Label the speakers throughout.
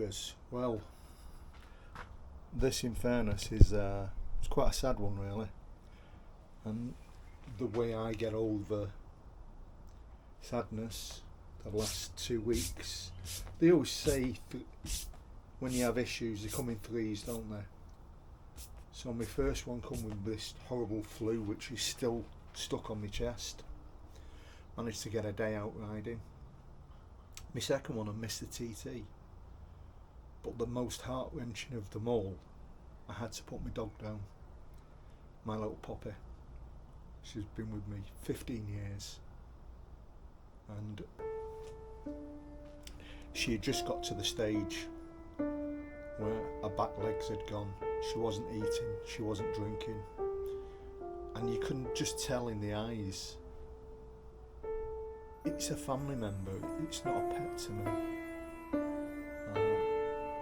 Speaker 1: Yes, well, this in fairness is it's quite a sad one really, and the way I get over sadness the last 2 weeks, they always say when you have issues they come in threes, don't they? So my first one come with this horrible flu which is still stuck on my chest. Managed to get a day out riding. My second one I missed the TT. But the most heart-wrenching of them all, I had to put my dog down, my little Poppy. She's been with me 15 years, and she had just got to the stage where her back legs had gone. She wasn't eating, she wasn't drinking, and you couldn't just tell in the eyes. It's a family member, it's not a pet to me.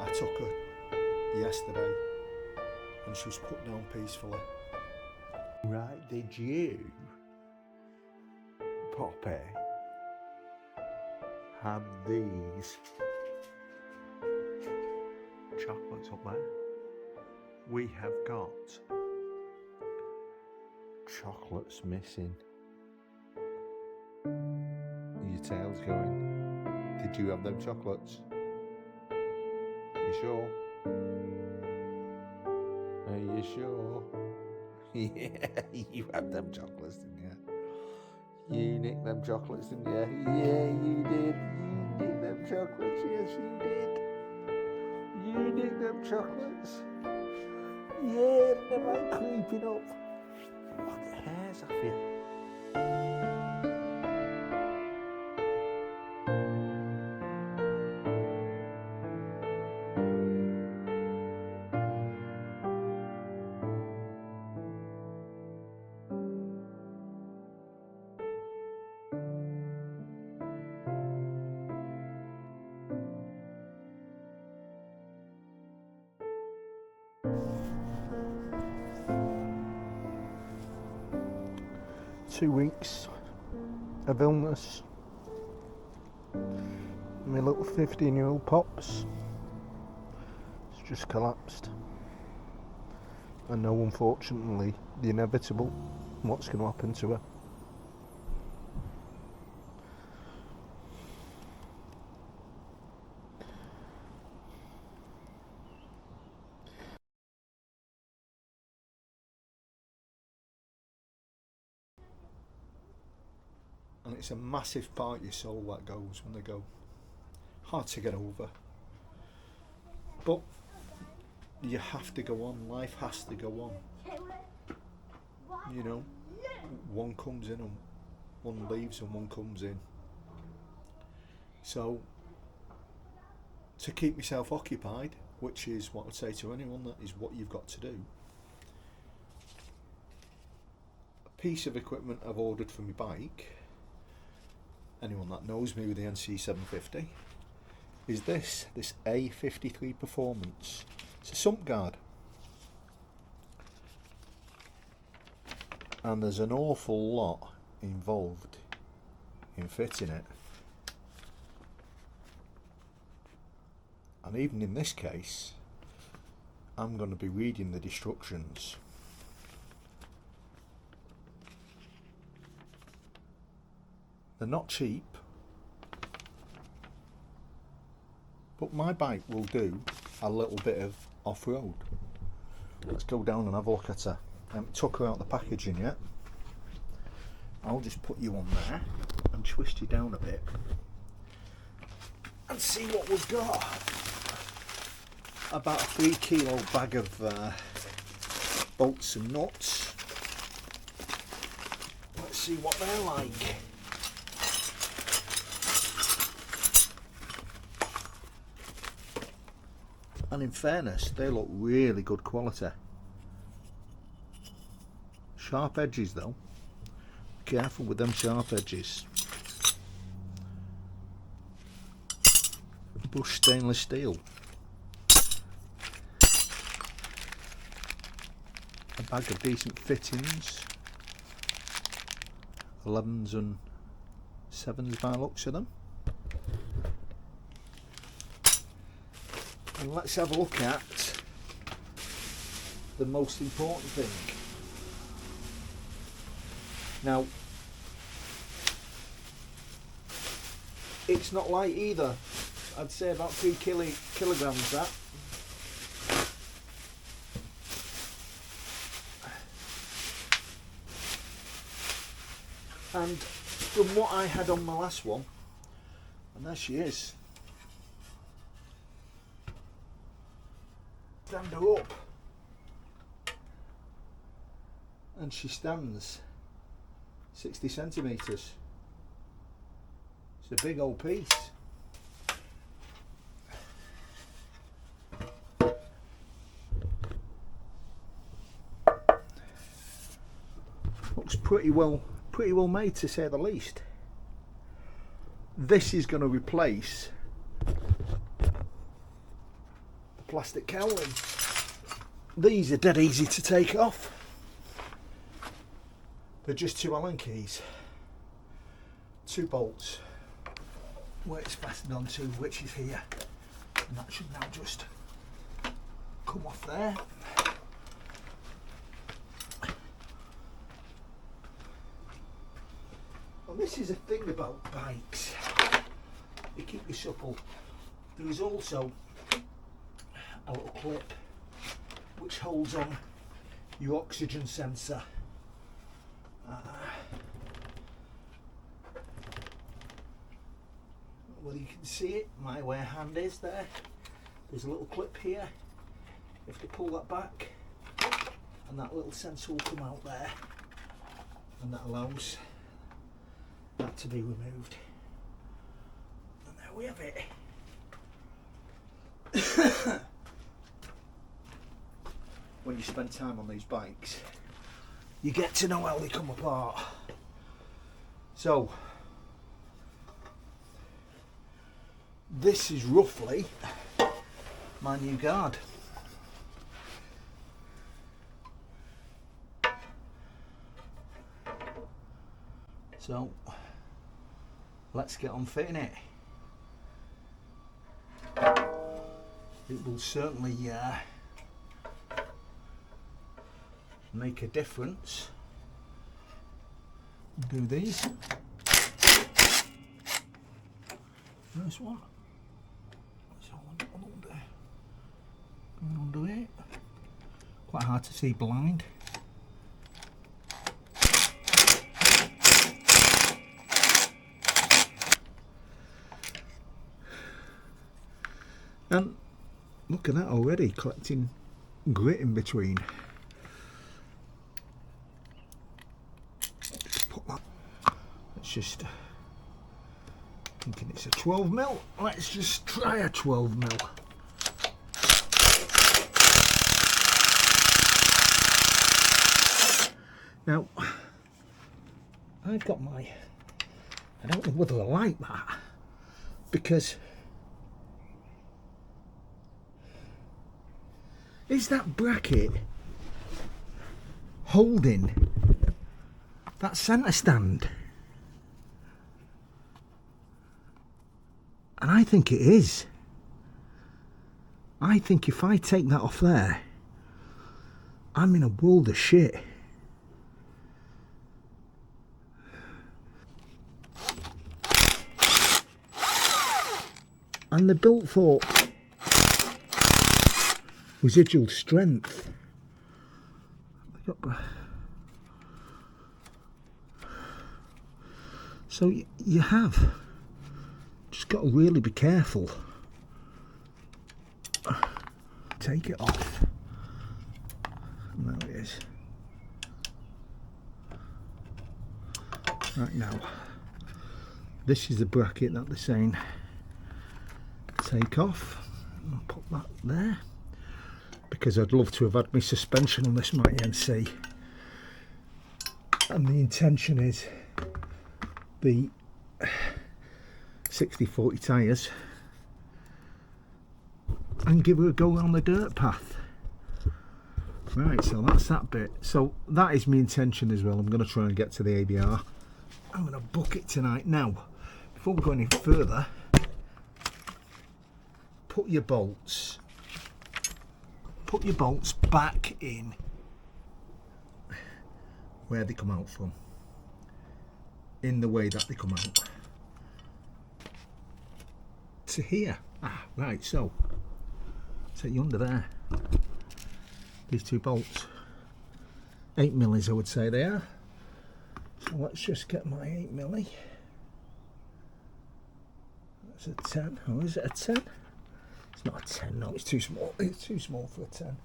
Speaker 1: I took her yesterday and she was put down peacefully.
Speaker 2: Right, did you, Poppy, have these chocolates up there? We have got chocolates missing. Your tail's going. Did you have them chocolates? You sure? Are you sure? Yeah, you had them chocolates, didn't you? You nicked them chocolates, didn't you? Yeah, you did. You nicked them chocolates. Yes, you did. You nicked them chocolates. Yeah, they're like creeping up. Look at the hairs off you.
Speaker 1: Two weeks of illness. My little 15-year-old Pops has just collapsed. I know, unfortunately, the inevitable, what's going to happen to her. And it's a massive part of your soul that goes when they go. Hard to get over. But you have to go on. Life has to go on. You know, one comes in and one leaves and one comes in. So, to keep myself occupied, which is what I'd say to anyone, that is what you've got to do. A piece of equipment I've ordered for my bike, anyone that knows me with the NC750, is this A53 Performance. It's a sump guard. And there's an awful lot involved in fitting it. And even in this case, I'm going to be reading the instructions. They're not cheap, but my bike will do a little bit of off-road. Let's go down and have a look at her. I haven't took her out the packaging yet. I'll just put you on there and twist you down a bit and see what we've got. About a 3 kilo bag of bolts and nuts. Let's see what they're like. And in fairness, they look really good quality. Sharp edges though. Careful with them sharp edges. Brushed stainless steel. A bag of decent fittings. 11s and 7s by the looks of them. And let's have a look at the most important thing. Now, it's not light either. I'd say about 3 kilograms that. And from what I had on my last one, and there she is. Stand her up. And she stands 60 centimetres. It's a big old piece. Looks pretty well made, to say the least. This is going to replace the plastic cowling. These are dead easy to take off. They're just 2 Allen keys, 2 bolts, where it's fastened onto, which is here, and that should now just come off there. And this is a thing about bikes, they keep you supple. There is also a little clip which holds on your oxygen sensor. Well, you can see it, my ware hand is there. There's a little clip here. You have to pull that back and that little sensor will come out there, and that allows that to be removed. And there we have it. When you spend time on these bikes, you get to know how they come apart. So, this is roughly my new guard. So, let's get on fitting it. It will certainly make a difference. Do these. First one. So under it. Quite hard to see blind. And look at that already, collecting grit in between. Let's just, thinking it's a 12mm. Let's just try a 12mm. Now, I've got my, I don't know whether I like that, because is that bracket holding that centre stand? And I think it is. I think if I take that off there, I'm in a world of shit. And they're built for residual strength. So you have just got to really be careful. Take it off. And there it is. Right, now, this is the bracket that they're saying take off. I'll put that there, because I'd love to have had my suspension on this mighty NC, and the intention is the 60/40 tyres and give her a go on the dirt path. Right, so that's that bit. So that is my intention as well. I'm going to try and get to the ABR. I'm going to book it tonight. Now, before we go any further, put your bolts put your bolts back in where they come out from, in the way that they come out to here. Right, so take you under there. These two bolts, 8mm I would say they are. So let's just get my 8mm. That's a 10. Oh, is it a 10? It's not a 10, no, it's too small. It's too small for a 10.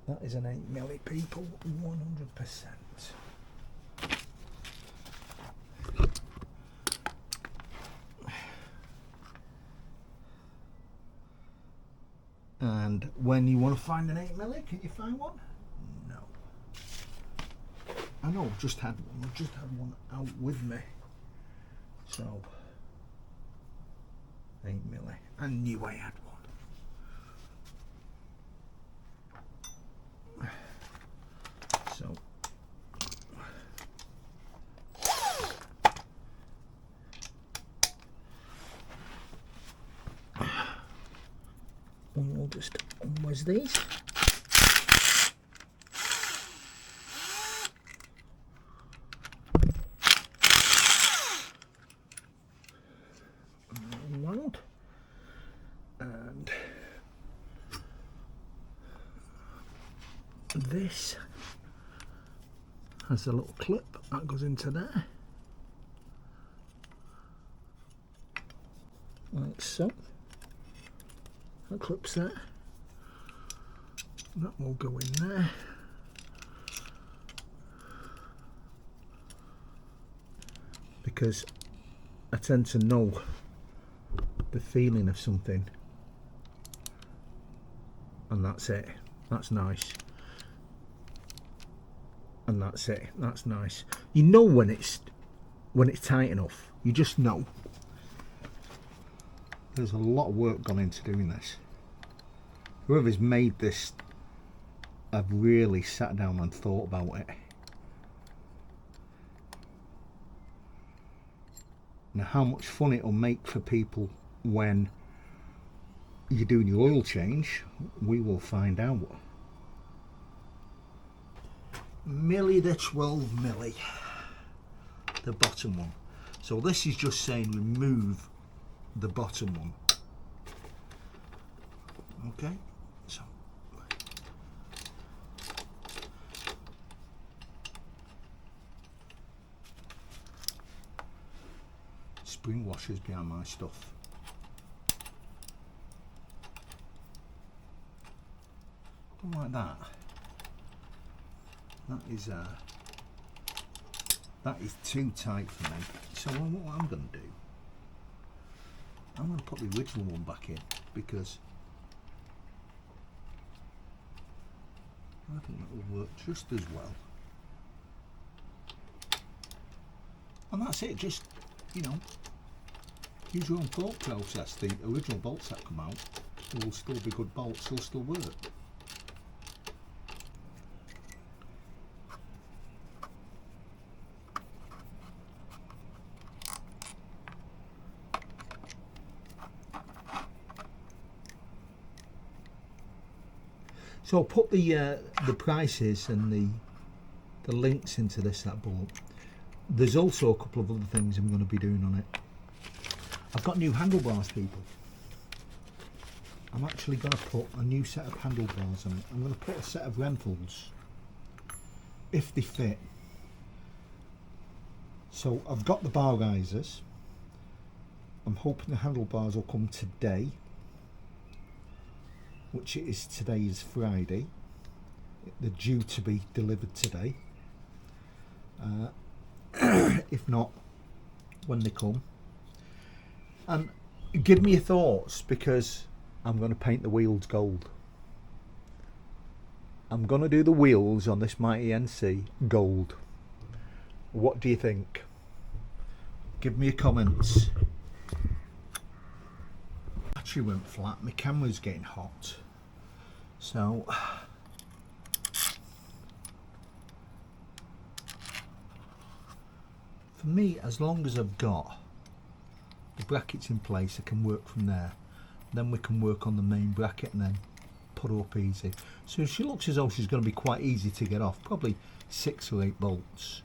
Speaker 1: That is an 8mm, people, 100%. And when you want to find an 8mm, can you find one? No. I know, I've just had one out with me. So, 8mm. I knew I had one. So, we'll just unwise these. Round. And this has a little clip that goes into there, like so. That clips there. That will go in there. Because I tend to know the feeling of something, and that's it. That's nice. And that's it. That's nice. You know when it's tight enough. You just know. There's a lot of work gone into doing this. Whoever's made this have really sat down and thought about it. Now, how much fun it'll make for people when you're doing your oil change, we will find out. Milli the 12mm, the bottom one. So this is just saying remove the bottom one. Okay, so spring washers behind my stuff. Don't like that. That is too tight for me. So what I'm going to do, I'm going to put the original one back in, because I think that will work just as well. And that's it, just, you know, use your own thought process. The original bolts that come out will still be good bolts, they'll still work. So I'll put the prices and the links into this that bought. There's also a couple of other things I'm going to be doing on it. I've got new handlebars, people. I'm actually going to put a new set of handlebars on it. I'm going to put a set of Renfalls, if they fit. So I've got the bar risers. I'm hoping the handlebars will come today, which it is. Today is Friday. They're due to be delivered today. If not, when they come. And give me your thoughts, because I'm going to paint the wheels gold. I'm going to do the wheels on this mighty NC gold. What do you think? Give me your comments. Battery went flat. My camera's getting hot. So for me, as long as I've got the brackets in place, I can work from there. Then we can work on the main bracket, and then put her up easy. So she looks as though she's going to be quite easy to get off, probably 6 or 8 bolts.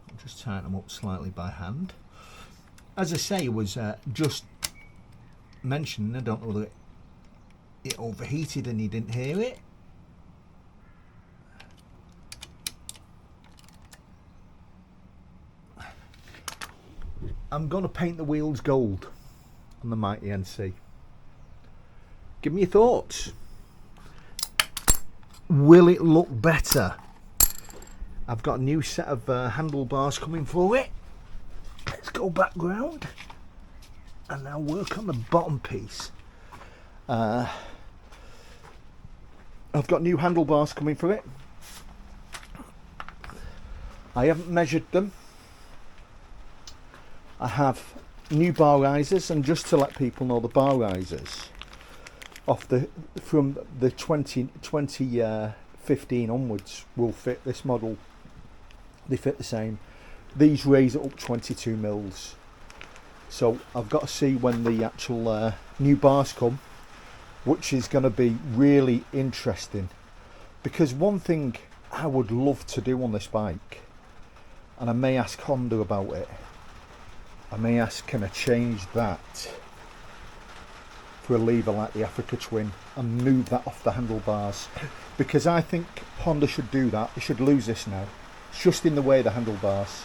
Speaker 1: I'll just tighten them up slightly by hand. As I say, it was just mentioned, I don't know whether it overheated and you didn't hear it. I'm going to paint the wheels gold on the Mighty NC. Give me your thoughts. Will it look better? I've got a new set of handlebars coming for it. Let's go back round and now work on the bottom piece. I've got new handlebars coming for it. I haven't measured them. I have new bar risers, and just to let people know, the bar risers from the 2015 onwards will fit this model. They fit the same. These raise it up 22 mils. So I've got to see when the actual new bars come, which is going to be really interesting, because one thing I would love to do on this bike, and I may ask Honda about it, I may ask, can I change that for a lever like the Africa Twin and move that off the handlebars? Because I think Honda should do that. They should lose this now. It's just in the way of the handlebars.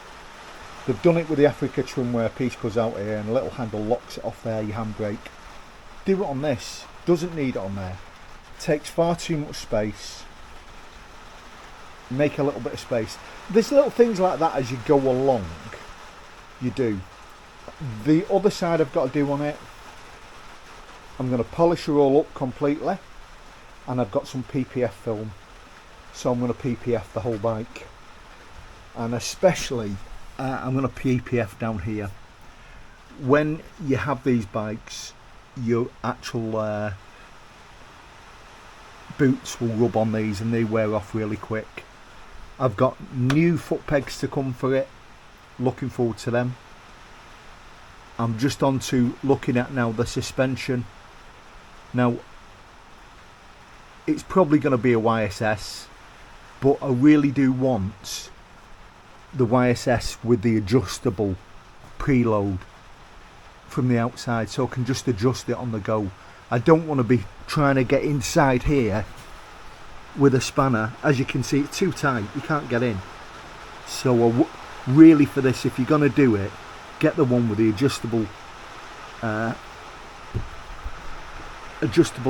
Speaker 1: They've done it with the Africa Twin where a piece goes out here and a little handle locks it off there, your handbrake. Do it on this. Doesn't need it on there. Takes far too much space. Make a little bit of space. There's little things like that as you go along. You do. The other side I've got to do on it, I'm going to polish her all up completely, and I've got some PPF film, so I'm going to PPF the whole bike, and especially I'm going to PPF down here. When you have these bikes, your actual boots will rub on these and they wear off really quick. I've got new foot pegs to come for it, looking forward to them. I'm just on to looking at now the suspension. Now, it's probably going to be a YSS, but I really do want the YSS with the adjustable preload from the outside, so I can just adjust it on the go. I don't want to be trying to get inside here with a spanner. As you can see, it's too tight, you can't get in. So really for this, if you're going to do it, get the one with the adjustable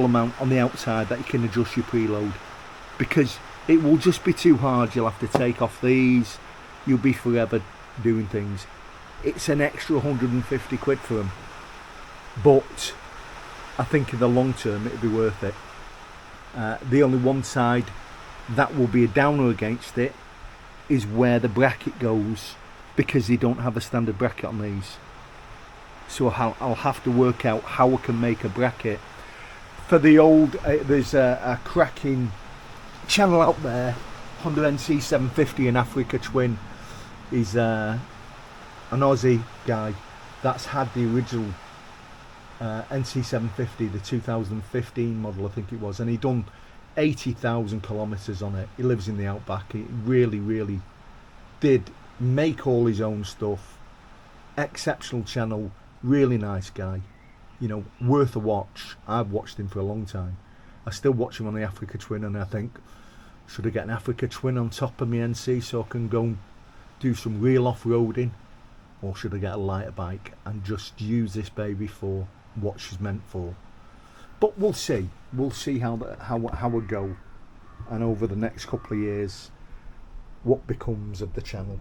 Speaker 1: amount on the outside that you can adjust your preload, because it will just be too hard. You'll have to take off these, you'll be forever doing things. It's an extra 150 quid for them, but I think in the long term it'll be worth it. The only one side that will be a downer against it is where the bracket goes, because they don't have a standard bracket on these. So I'll have to work out how I can make a bracket. For the old, there's a cracking channel out there, Honda NC 750 and Africa Twin. He's an Aussie guy that's had the original NC 750, the 2015 model I think it was, and he done 80,000 kilometres on it. He lives in the outback. He really did make all his own stuff. Exceptional channel, really nice guy, you know, worth a watch. I've watched him for a long time. I still watch him on the Africa Twin, and I think, should I get an Africa Twin on top of my NC so I can go and do some real off-roading, or should I get a lighter bike and just use this baby for what she's meant for? But we'll see how we go, and over the next couple of years what becomes of the channel.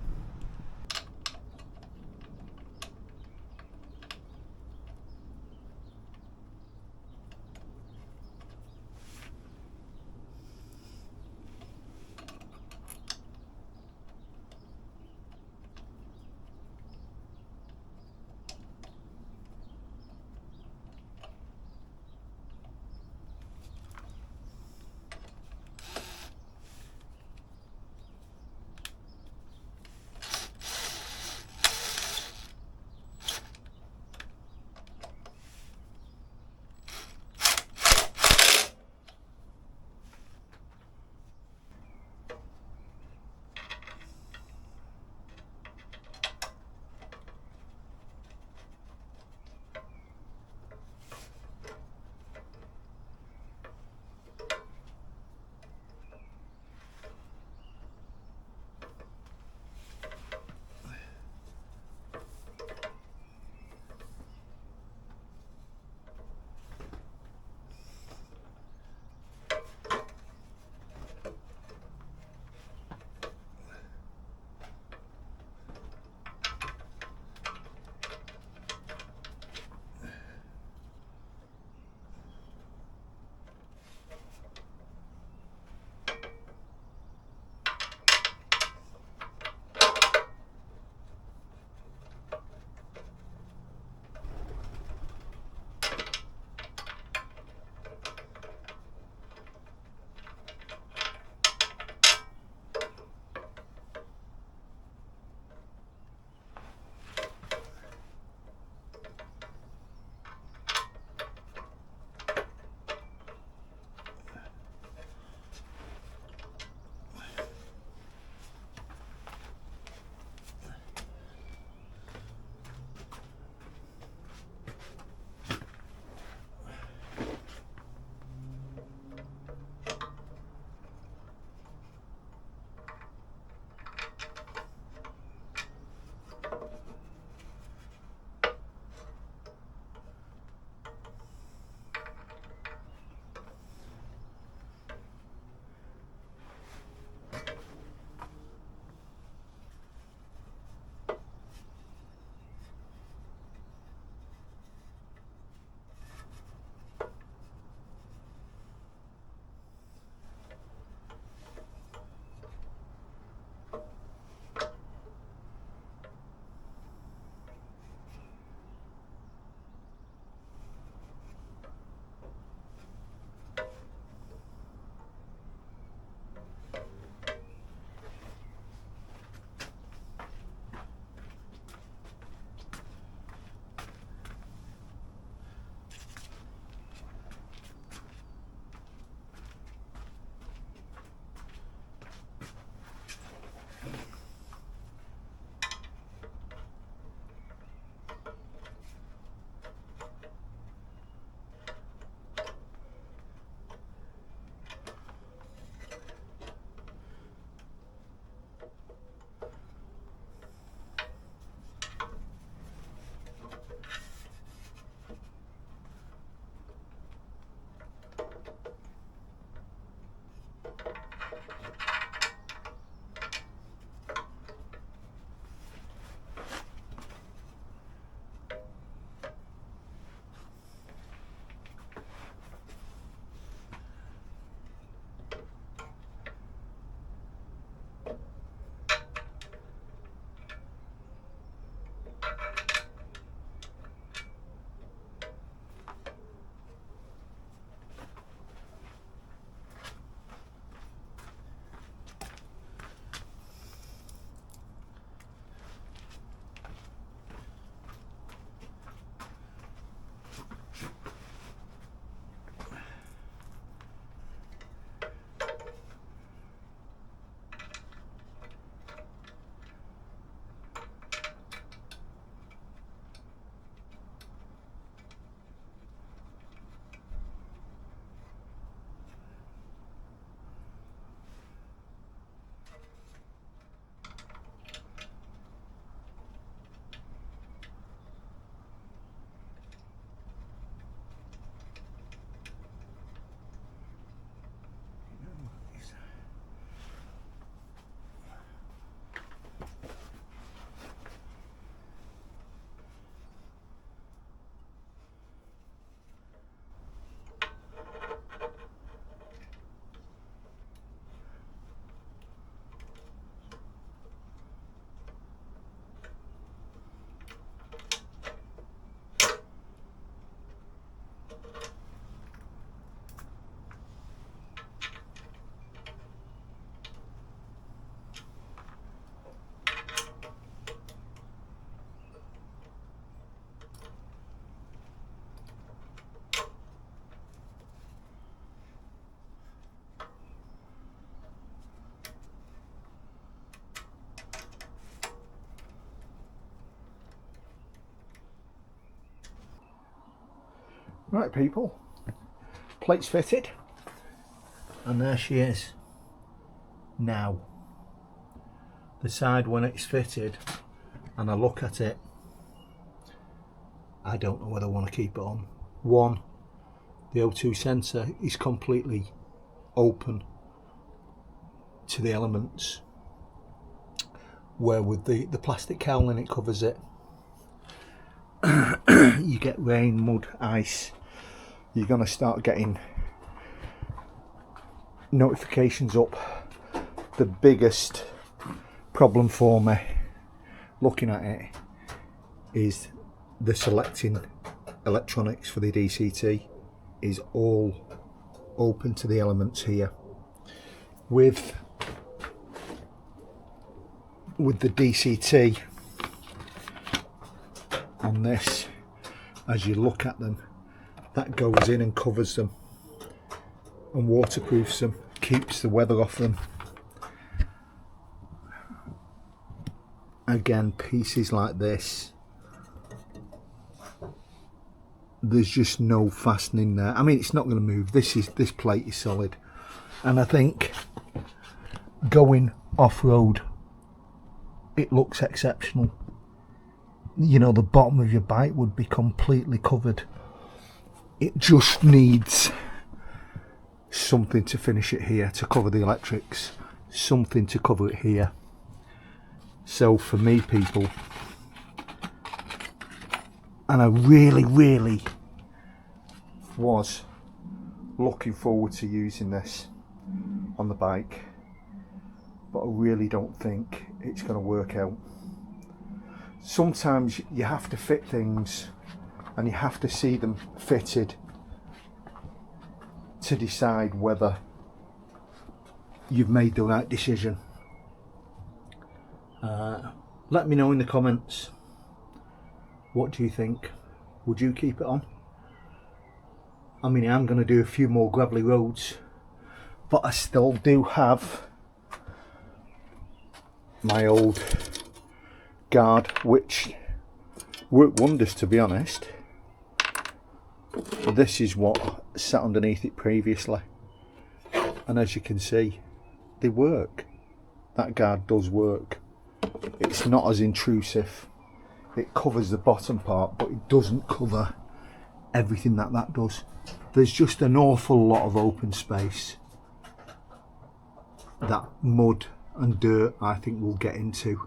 Speaker 1: Right people, plate's fitted and there she is. Now, the side when it's fitted and I look at it, I don't know whether I want to keep it on. One, the O2 sensor is completely open to the elements, where with the plastic cowling it covers it. You get rain, mud, ice, you're going to start getting notifications up. The biggest problem for me looking at it is the selecting electronics for the DCT is all open to the elements here. With the DCT on this, as you look at them, that goes in and covers them and waterproofs them, keeps the weather off them. Again, pieces like this, there's just no fastening there. I mean, it's not going to move. This plate is solid, and I think going off-road it looks exceptional. You know, the bottom of your bike would be completely covered. It just needs something to finish it here, to cover the electrics, something to cover it here. So for me people, and I really was looking forward to using this on the bike, but I really don't think it's going to work out. Sometimes you have to fit things and you have to see them fitted to decide whether you've made the right decision. Let me know in the comments, what do you think? Would you keep it on? I mean, I'm going to do a few more gravelly roads, but I still do have my old guard, which worked wonders, to be honest. This is what sat underneath it previously, and as you can see, they work. That guard does work. It's not as intrusive. It covers the bottom part, but it doesn't cover everything that does. There's just an awful lot of open space that mud and dirt, I think, will get into,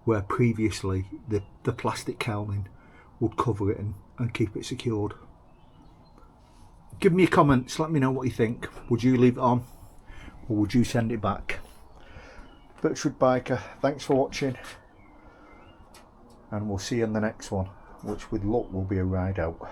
Speaker 1: where previously the plastic cowling would cover it and keep it secured. Give me your comments, let me know what you think. Would you leave it on or would you send it back? Birchwood Biker, thanks for watching, and we'll see you in the next one, which with luck will be a ride out.